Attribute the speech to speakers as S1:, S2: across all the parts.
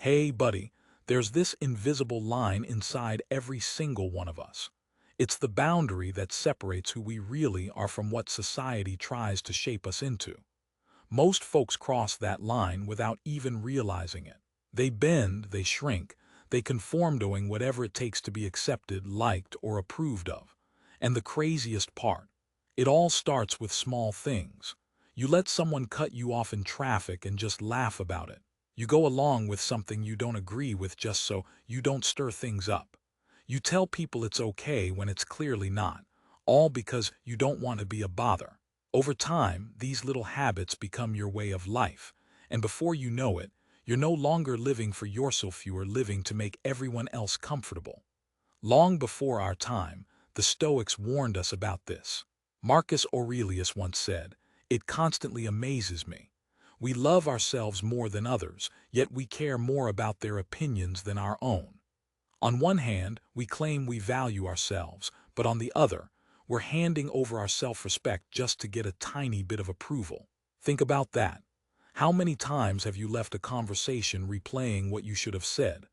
S1: Hey, buddy, there's this invisible line inside every single one of us. It's the boundary that separates who we really are from what society tries to shape us into. Most folks cross that line without even realizing it. They bend, they shrink, they conform doing whatever it takes to be accepted, liked, or approved of. And the craziest part, it all starts with small things. You let someone cut you off in traffic and just laugh about it. You go along with something you don't agree with just so you don't stir things up. You tell people it's okay when it's clearly not, all because you don't want to be a bother. Over time, these little habits become your way of life, and before you know it, you're no longer living for yourself, you are living to make everyone else comfortable. Long before our time, the Stoics warned us about this. Marcus Aurelius once said, "It constantly amazes me. We love ourselves more than others, yet we care more about their opinions than our own." On one hand, we claim we value ourselves, but on the other, we're handing over our self-respect just to get a tiny bit of approval. Think about that. How many times have you left a conversation replaying what you should have said?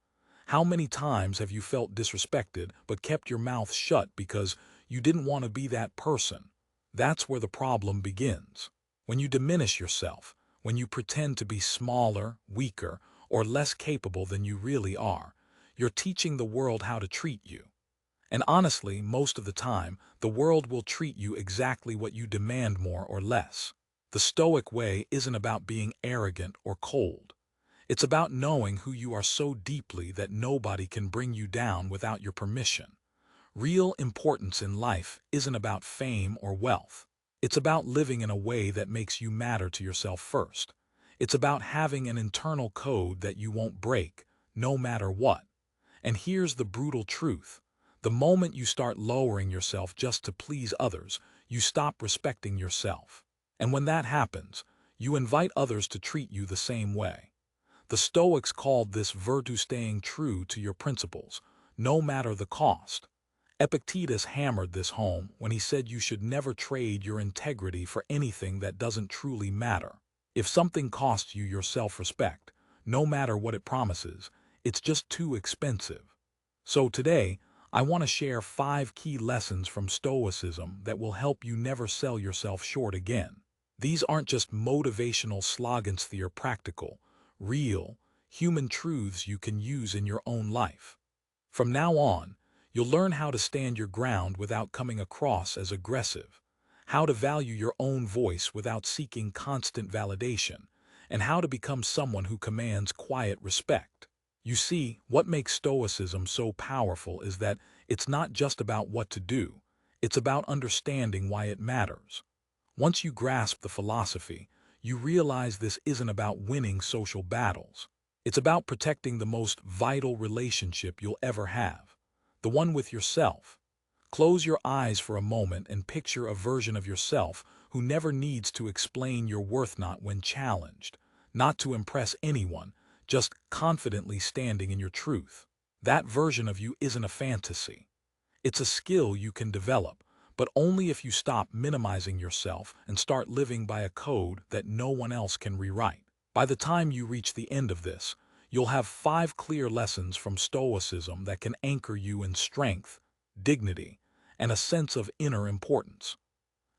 S1: How many times have you felt disrespected but kept your mouth shut because you didn't want to be that person? That's where the problem begins. When you diminish yourself, when you pretend to be smaller, weaker, or less capable than you really are, you're teaching the world how to treat you. And honestly, most of the time, the world will treat you exactly what you demand, more or less. The Stoic way isn't about being arrogant or cold. It's about knowing who you are so deeply that nobody can bring you down without your permission. Real importance in life isn't about fame or wealth. It's about living in a way that makes you matter to yourself first. It's about having an internal code that you won't break, no matter what. And here's the brutal truth. The moment you start lowering yourself just to please others, you stop respecting yourself. And when that happens, you invite others to treat you the same way. The Stoics called this virtue, staying true to your principles, no matter the cost. Epictetus hammered this home when he said you should never trade your integrity for anything that doesn't truly matter. If something costs you your self-respect, no matter what it promises, it's just too expensive. So today, I want to share 5 key lessons from Stoicism that will help you never sell yourself short again. These aren't just motivational slogans, they are practical, real, human truths you can use in your own life. From now on, you'll learn how to stand your ground without coming across as aggressive, how to value your own voice without seeking constant validation, and how to become someone who commands quiet respect. You see, what makes Stoicism so powerful is that it's not just about what to do, it's about understanding why it matters. Once you grasp the philosophy, you realize this isn't about winning social battles. It's about protecting the most vital relationship you'll ever have, the one with yourself. Close your eyes for a moment and picture a version of yourself who never needs to explain your worth, not when challenged, not to impress anyone, just confidently standing in your truth. That version of you isn't a fantasy. It's a skill you can develop, but only if you stop minimizing yourself and start living by a code that no one else can rewrite. By the time you reach the end of this, you'll have 5 clear lessons from Stoicism that can anchor you in strength, dignity, and a sense of inner importance.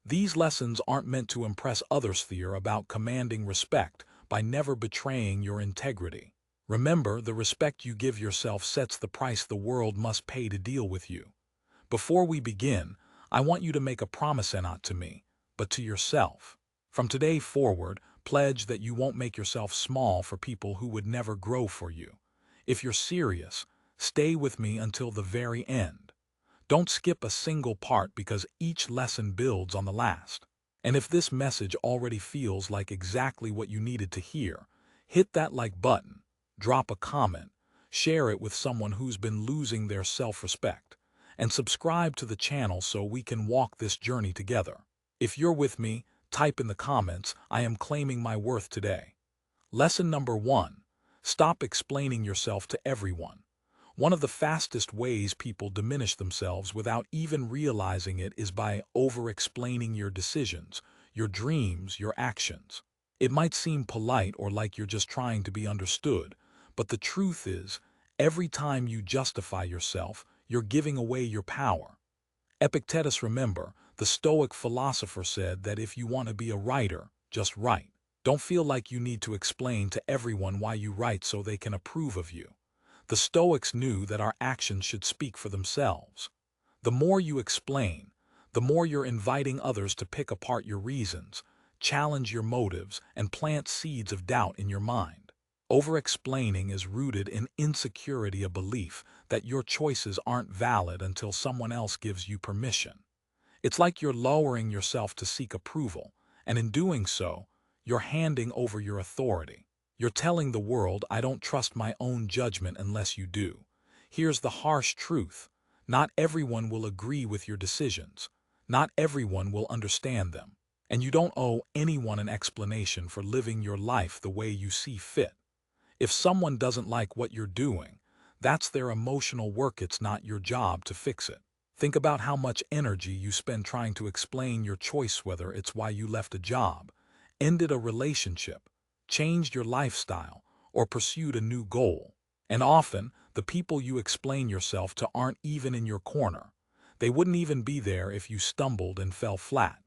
S1: These lessons aren't meant to impress others, they're about commanding respect by never betraying your integrity. Remember, the respect you give yourself sets the price the world must pay to deal with you. Before we begin, I want you to make a promise, and not to me, but to yourself. From today forward, pledge that you won't make yourself small for people who would never grow for you. If you're serious, stay with me until the very end. Don't skip a single part, because each lesson builds on the last. And if this message already feels like exactly what you needed to hear, hit that like button, drop a comment, share it with someone who's been losing their self-respect, and subscribe to the channel so we can walk this journey together. If you're with me, type in the comments, "I am claiming my worth today." Lesson number 1. Stop explaining yourself to everyone. One of the fastest ways people diminish themselves without even realizing it is by over-explaining your decisions, your dreams, your actions. It might seem polite or like you're just trying to be understood, But the truth is, every time you justify yourself, you're giving away your power. Epictetus, remember, the Stoic philosopher, said that if you want to be a writer, just write. Don't feel like you need to explain to everyone why you write so they can approve of you. The Stoics knew that our actions should speak for themselves. The more you explain, the more you're inviting others to pick apart your reasons, challenge your motives, and plant seeds of doubt in your mind. Over-explaining is rooted in insecurity, a belief that your choices aren't valid until someone else gives you permission. It's like you're lowering yourself to seek approval, and in doing so, you're handing over your authority. You're telling the world, I don't trust my own judgment unless you do. Here's the harsh truth. Not everyone will agree with your decisions. Not everyone will understand them. And you don't owe anyone an explanation for living your life the way you see fit. If someone doesn't like what you're doing, that's their emotional work. It's not your job to fix it. Think about how much energy you spend trying to explain your choice, whether it's why you left a job, ended a relationship, changed your lifestyle, or pursued a new goal. And often, the people you explain yourself to aren't even in your corner. They wouldn't even be there if you stumbled and fell flat.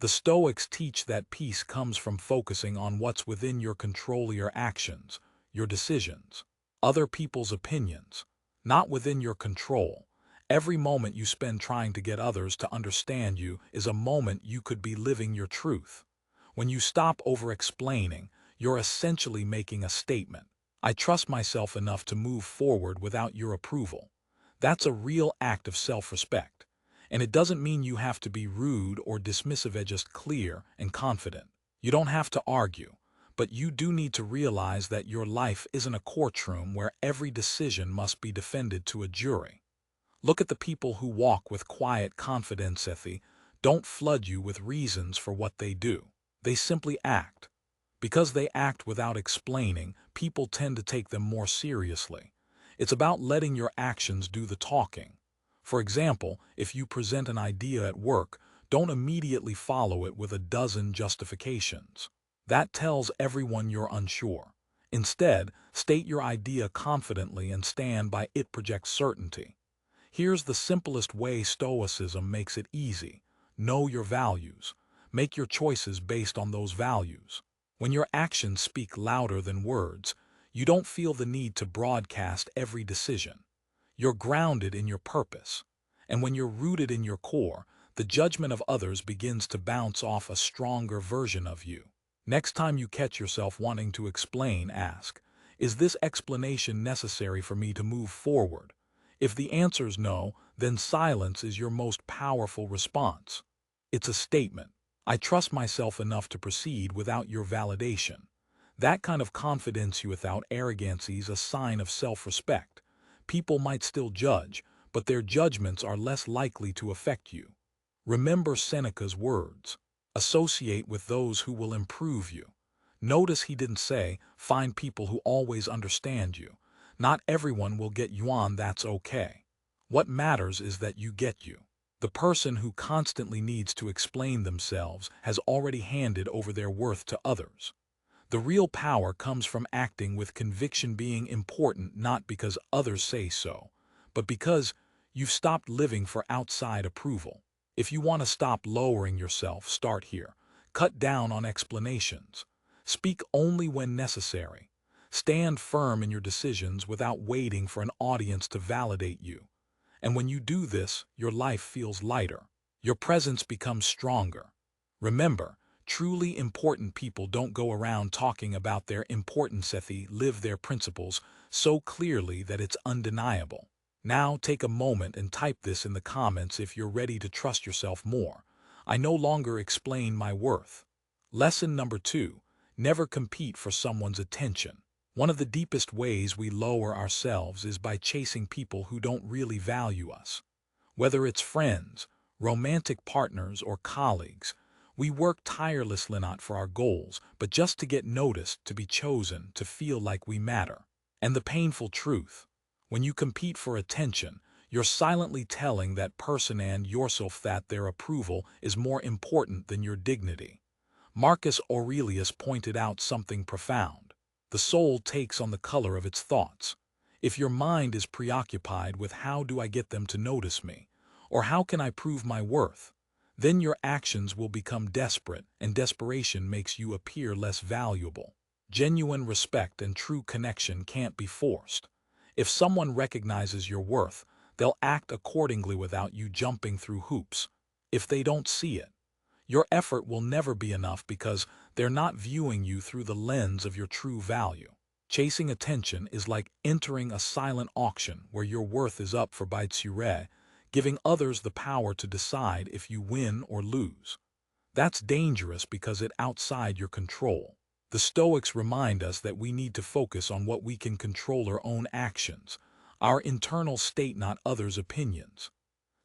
S1: The Stoics teach that peace comes from focusing on what's within your control: your actions, your decisions, other people's opinions, not within your control. Every moment you spend trying to get others to understand you is a moment you could be living your truth. When you stop over-explaining, you're essentially making a statement. I trust myself enough to move forward without your approval. That's a real act of self-respect. And it doesn't mean you have to be rude or dismissive, just clear and confident. You don't have to argue, but you do need to realize that your life isn't a courtroom where every decision must be defended to a jury. Look at the people who walk with quiet confidence. They don't flood you with reasons for what they do. They simply act. Because they act without explaining, people tend to take them more seriously. It's about letting your actions do the talking. For example, if you present an idea at work, don't immediately follow it with a dozen justifications. That tells everyone you're unsure. Instead, state your idea confidently and stand by it. Project certainty. Here's the simplest way Stoicism makes it easy. Know your values. Make your choices based on those values. When your actions speak louder than words, you don't feel the need to broadcast every decision. You're grounded in your purpose. And when you're rooted in your core, the judgment of others begins to bounce off a stronger version of you. Next time you catch yourself wanting to explain, ask, is this explanation necessary for me to move forward? If the answer's no, then silence is your most powerful response. It's a statement. I trust myself enough to proceed without your validation. That kind of confidence, you without arrogance, is a sign of self-respect. People might still judge, but their judgments are less likely to affect you. Remember Seneca's words. Associate with those who will improve you. Notice he didn't say, find people who always understand you. Not everyone will get you on, that's okay. What matters is that you get you. The person who constantly needs to explain themselves has already handed over their worth to others. The real power comes from acting with conviction, being important not because others say so, but because you've stopped living for outside approval. If you want to stop lowering yourself, start here. Cut down on explanations. Speak only when necessary. Stand firm in your decisions without waiting for an audience to validate you. And when you do this, your life feels lighter. Your presence becomes stronger. Remember, truly important people don't go around talking about their importance. They live their principles so clearly that it's undeniable. Now take a moment and type this in the comments if you're ready to trust yourself more. I no longer explain my worth. Lesson number 2. Never compete for someone's attention. One of the deepest ways we lower ourselves is by chasing people who don't really value us. Whether it's friends, romantic partners, or colleagues, we work tirelessly not for our goals, but just to get noticed, to be chosen, to feel like we matter. And the painful truth, when you compete for attention, you're silently telling that person and yourself that their approval is more important than your dignity. Marcus Aurelius pointed out something profound. The soul takes on the color of its thoughts. If your mind is preoccupied with how do I get them to notice me, or how can I prove my worth, then your actions will become desperate, and desperation makes you appear less valuable. Genuine respect and true connection can't be forced. If someone recognizes your worth, they'll act accordingly without you jumping through hoops. If they don't see it, your effort will never be enough because they're not viewing you through the lens of your true value. Chasing attention is like entering a silent auction where your worth is up for bites you read, giving others the power to decide if you win or lose. That's dangerous because it's outside your control. The Stoics remind us that we need to focus on what we can control: our own actions, our internal state, not others' opinions.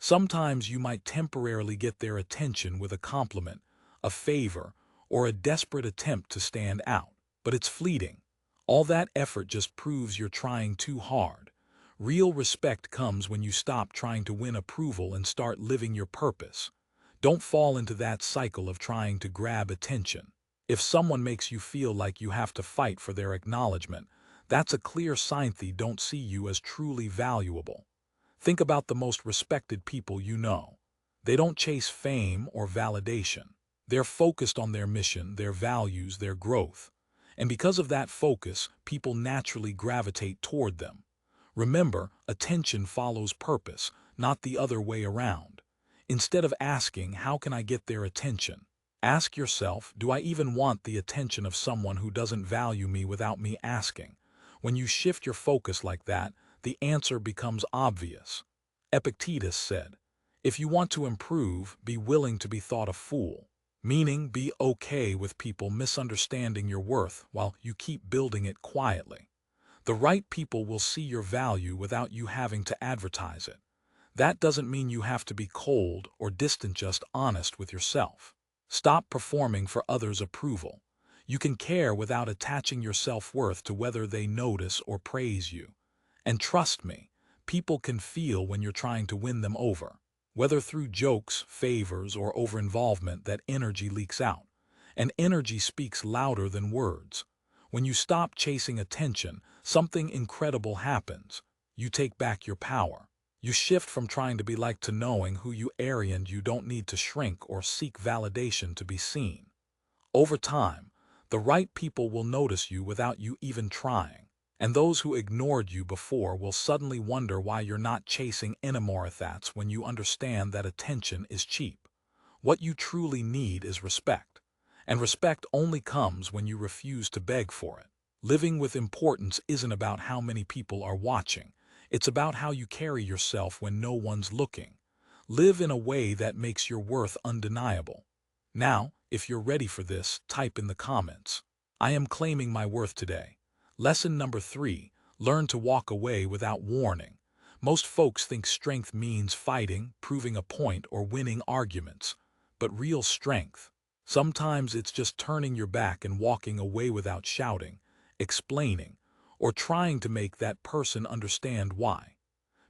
S1: Sometimes you might temporarily get their attention with a compliment, a favor, or a desperate attempt to stand out, but it's fleeting. All that effort just proves you're trying too hard. Real respect comes when you stop trying to win approval and start living your purpose. Don't fall into that cycle of trying to grab attention. If someone makes you feel like you have to fight for their acknowledgement, that's a clear sign they don't see you as truly valuable. Think about the most respected people you know. They don't chase fame or validation. They're focused on their mission, their values, their growth. And because of that focus, people naturally gravitate toward them. Remember, attention follows purpose, not the other way around. Instead of asking, how can I get their attention? Ask yourself, do I even want the attention of someone who doesn't value me without me asking? When you shift your focus like that, the answer becomes obvious. Epictetus said, if you want to improve, be willing to be thought a fool. Meaning, be okay with people misunderstanding your worth while you keep building it quietly. The right people will see your value without you having to advertise it. That doesn't mean you have to be cold or distant, just honest with yourself. Stop performing for others' approval. You can care without attaching your self-worth to whether they notice or praise you. And trust me, people can feel when you're trying to win them over. Whether through jokes, favors, or over-involvement, that energy leaks out. And energy speaks louder than words. When you stop chasing attention, something incredible happens. You take back your power. You shift from trying to be liked to knowing who you are, and you don't need to shrink or seek validation to be seen. Over time, the right people will notice you without you even trying. And those who ignored you before will suddenly wonder why you're not chasing anymore. That's when you understand that attention is cheap. What you truly need is respect. And respect only comes when you refuse to beg for it. Living with importance isn't about how many people are watching. It's about how you carry yourself when no one's looking. Live in a way that makes your worth undeniable. Now, if you're ready for this, type in the comments, I am claiming my worth today. Lesson number 3, learn to walk away without warning. Most folks think strength means fighting, proving a point, or winning arguments. But real strength, sometimes it's just turning your back and walking away without shouting, explaining, or trying to make that person understand why.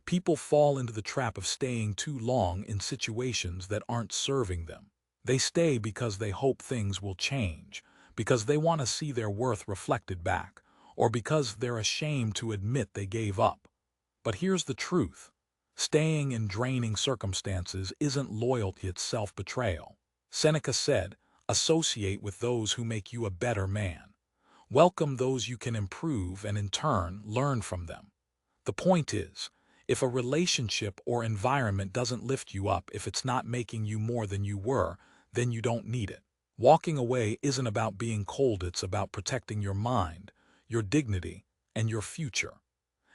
S1: People fall into the trap of staying too long in situations that aren't serving them. They stay because they hope things will change, because they want to see their worth reflected back, or because they're ashamed to admit they gave up. But here's the truth. Staying in draining circumstances isn't loyalty, it's self-betrayal. Seneca said, associate with those who make you a better man. Welcome those you can improve and in turn learn from them. The point is, if a relationship or environment doesn't lift you up, if it's not making you more than you were, then you don't need it. Walking away isn't about being cold, it's about protecting your mind, your dignity, and your future.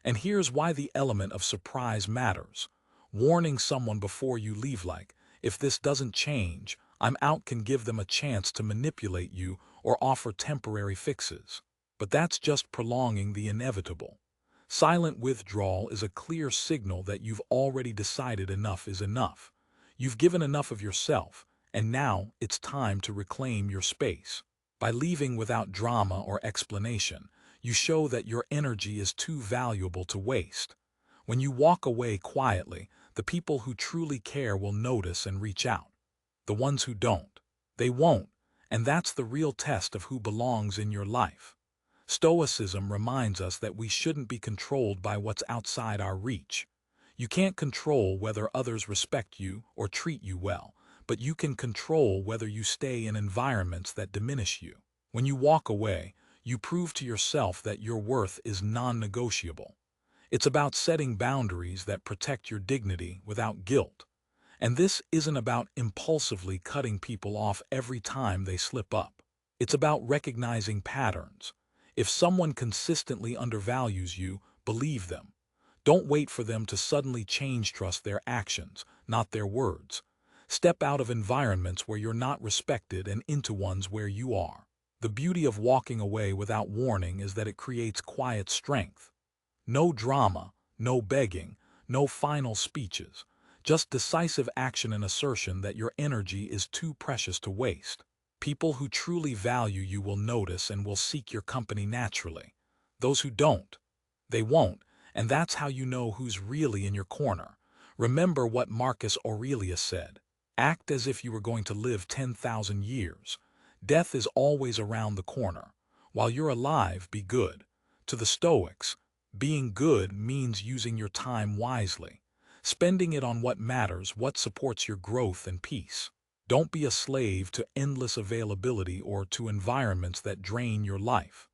S1: And here's why the element of surprise matters. Warning someone before you leave, like, if this doesn't change, I'm out, can give them a chance to manipulate you or offer temporary fixes. But that's just prolonging the inevitable. Silent withdrawal is a clear signal that you've already decided enough is enough. You've given enough of yourself, and now it's time to reclaim your space. By leaving without drama or explanation, you show that your energy is too valuable to waste. When you walk away quietly, the people who truly care will notice and reach out. The ones who don't, they won't, and that's the real test of who belongs in your life. Stoicism reminds us that we shouldn't be controlled by what's outside our reach. You can't control whether others respect you or treat you well, but you can control whether you stay in environments that diminish you. When you walk away, you prove to yourself that your worth is non-negotiable. It's about setting boundaries that protect your dignity without guilt. And this isn't about impulsively cutting people off every time they slip up. It's about recognizing patterns. If someone consistently undervalues you, believe them. Don't wait for them to suddenly change. Trust their actions, not their words. Step out of environments where you're not respected and into ones where you are. The beauty of walking away without warning is that it creates quiet strength. No drama, no begging, no final speeches. Just decisive action and assertion that your energy is too precious to waste. People who truly value you will notice and will seek your company naturally. Those who don't, they won't, and that's how you know who's really in your corner. Remember what Marcus Aurelius said. Act as if you were going to live 10,000 years. Death is always around the corner. While you're alive, be good. To the Stoics, being good means using your time wisely, spending it on what matters, what supports your growth and peace. Don't be a slave to endless availability or to environments that drain your life.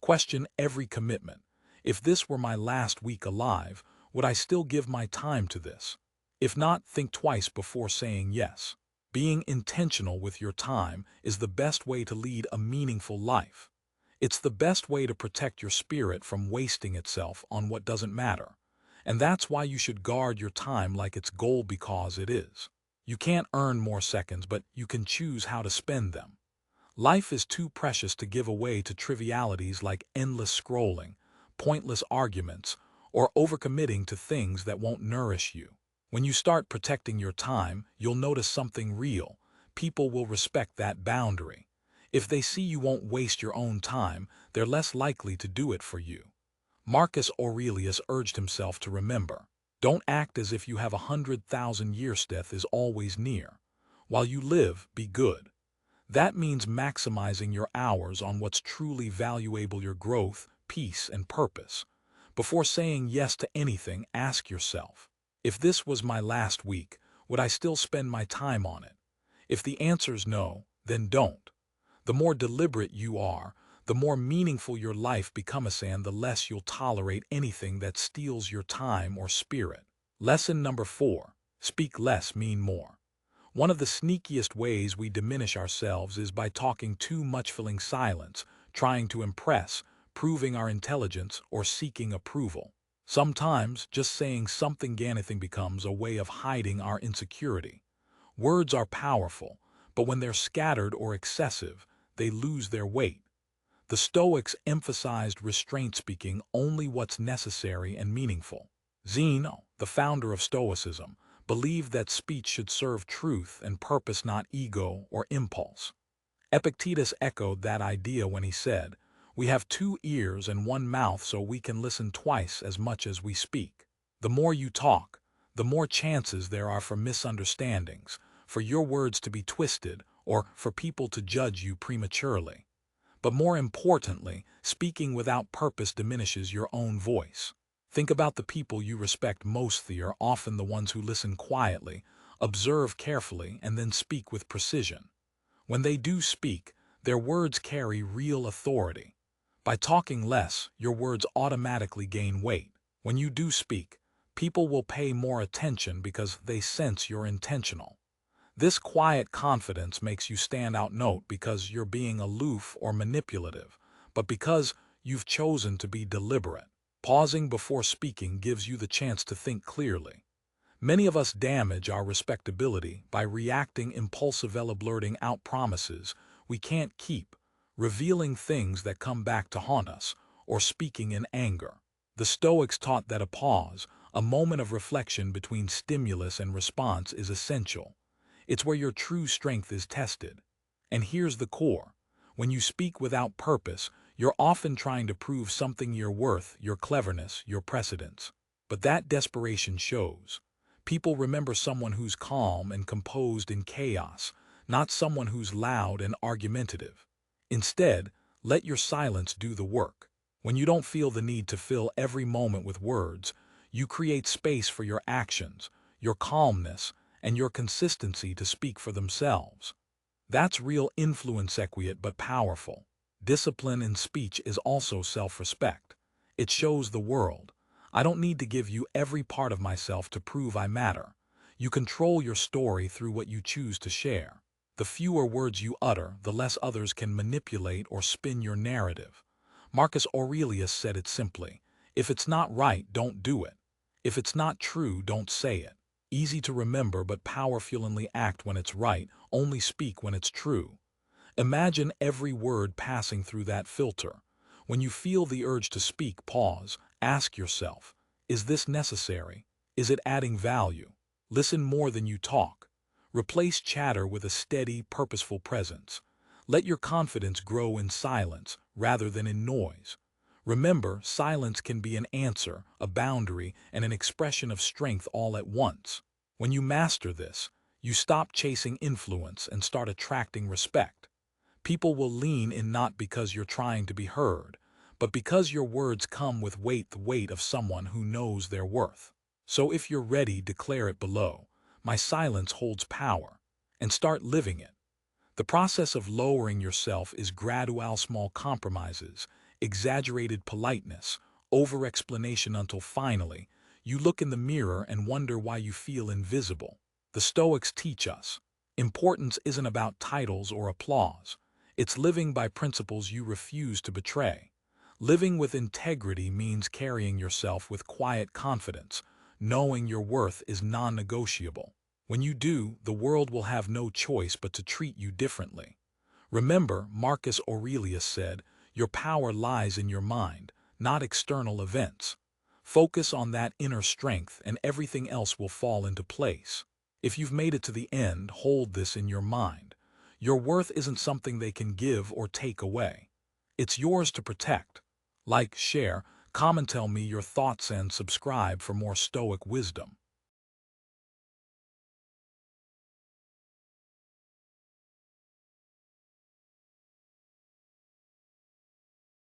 S1: Question every commitment. If this were my last week alive, would I still give my time to this? If not, think twice before saying yes. Being intentional with your time is the best way to lead a meaningful life. It's the best way to protect your spirit from wasting itself on what doesn't matter. And that's why you should guard your time like it's gold, because it is. You can't earn more seconds, but you can choose how to spend them. Life is too precious to give away to trivialities like endless scrolling, pointless arguments, or overcommitting to things that won't nourish you. When you start protecting your time, you'll notice something real. People will respect that boundary. If they see you won't waste your own time, they're less likely to do it for you. Marcus Aurelius urged himself to remember, don't act as if you have 100,000 years. Death is always near. While you live, be good. That means maximizing your hours on what's truly valuable, your growth, peace, and purpose. Before saying yes to anything, ask yourself, if this was my last week, would I still spend my time on it? If the answer's no, then don't. The more deliberate you are, the more meaningful your life becomes, and the less you'll tolerate anything that steals your time or spirit. Lesson number 4. Speak less, mean more. One of the sneakiest ways we diminish ourselves is by talking too much, filling silence, trying to impress, proving our intelligence, or seeking approval. Sometimes, just saying something anything becomes a way of hiding our insecurity. Words are powerful, but when they're scattered or excessive, they lose their weight. The Stoics emphasized restraint, speaking only what's necessary and meaningful. Zeno, the founder of Stoicism, believed that speech should serve truth and purpose, not ego or impulse. Epictetus echoed that idea when he said, "We have 2 ears and 1 mouth, so we can listen twice as much as we speak." The more you talk, the more chances there are for misunderstandings, for your words to be twisted, or for people to judge you prematurely. But more importantly, speaking without purpose diminishes your own voice. Think about the people you respect most. They are often the ones who listen quietly, observe carefully, and then speak with precision. When they do speak, their words carry real authority. By talking less, your words automatically gain weight. When you do speak, people will pay more attention because they sense you're intentional. This quiet confidence makes you stand out, not because you're being aloof or manipulative, but because you've chosen to be deliberate. Pausing before speaking gives you the chance to think clearly. Many of us damage our respectability by reacting impulsively, blurting out promises we can't keep, revealing things that come back to haunt us, or speaking in anger. The Stoics taught that a pause, a moment of reflection between stimulus and response, is essential. It's where your true strength is tested. And here's the core. When you speak without purpose, you're often trying to prove something: your worth, your cleverness, your precedence. But that desperation shows. People remember someone who's calm and composed in chaos, not someone who's loud and argumentative. Instead, Let your silence do the work. When you don't feel the need to fill every moment with words, you create space for your actions, your calmness, and your consistency to speak for themselves. That's real influence, quiet but powerful. Discipline in speech is also self-respect. It shows the world, I don't need to give you every part of myself to prove I matter. You control your story through what you choose to share. The fewer words you utter, the less others can manipulate or spin your narrative. Marcus Aurelius said it simply, if it's not right, don't do it. If it's not true, don't say it. Easy to remember but powerfully act when it's right, only speak when it's true. Imagine every word passing through that filter. When you feel the urge to speak, pause, ask yourself, is this necessary? Is it adding value? Listen more than you talk. Replace chatter with a steady, purposeful presence. Let your confidence grow in silence rather than in noise. Remember, silence can be an answer, a boundary, and an expression of strength all at once. When you master this, you stop chasing influence and start attracting respect. People will lean in not because you're trying to be heard, but because your words come with the weight of someone who knows their worth. So if you're ready, declare it below. My silence holds power, and start living it. The process of lowering yourself is gradual, small compromises, exaggerated politeness, over-explanation until finally, you look in the mirror and wonder why you feel invisible. The Stoics teach us, importance isn't about titles or applause. It's living by principles you refuse to betray. Living with integrity means carrying yourself with quiet confidence, knowing your worth is non-negotiable. When you do, the world will have no choice but to treat you differently. Remember, Marcus Aurelius said, your power lies in your mind, not external events. Focus on that inner strength and everything else will fall into place. If you've made it to the end, hold this in your mind. Your worth isn't something they can give or take away. It's yours to protect. Like, share, comment, tell me your thoughts and subscribe for more Stoic wisdom.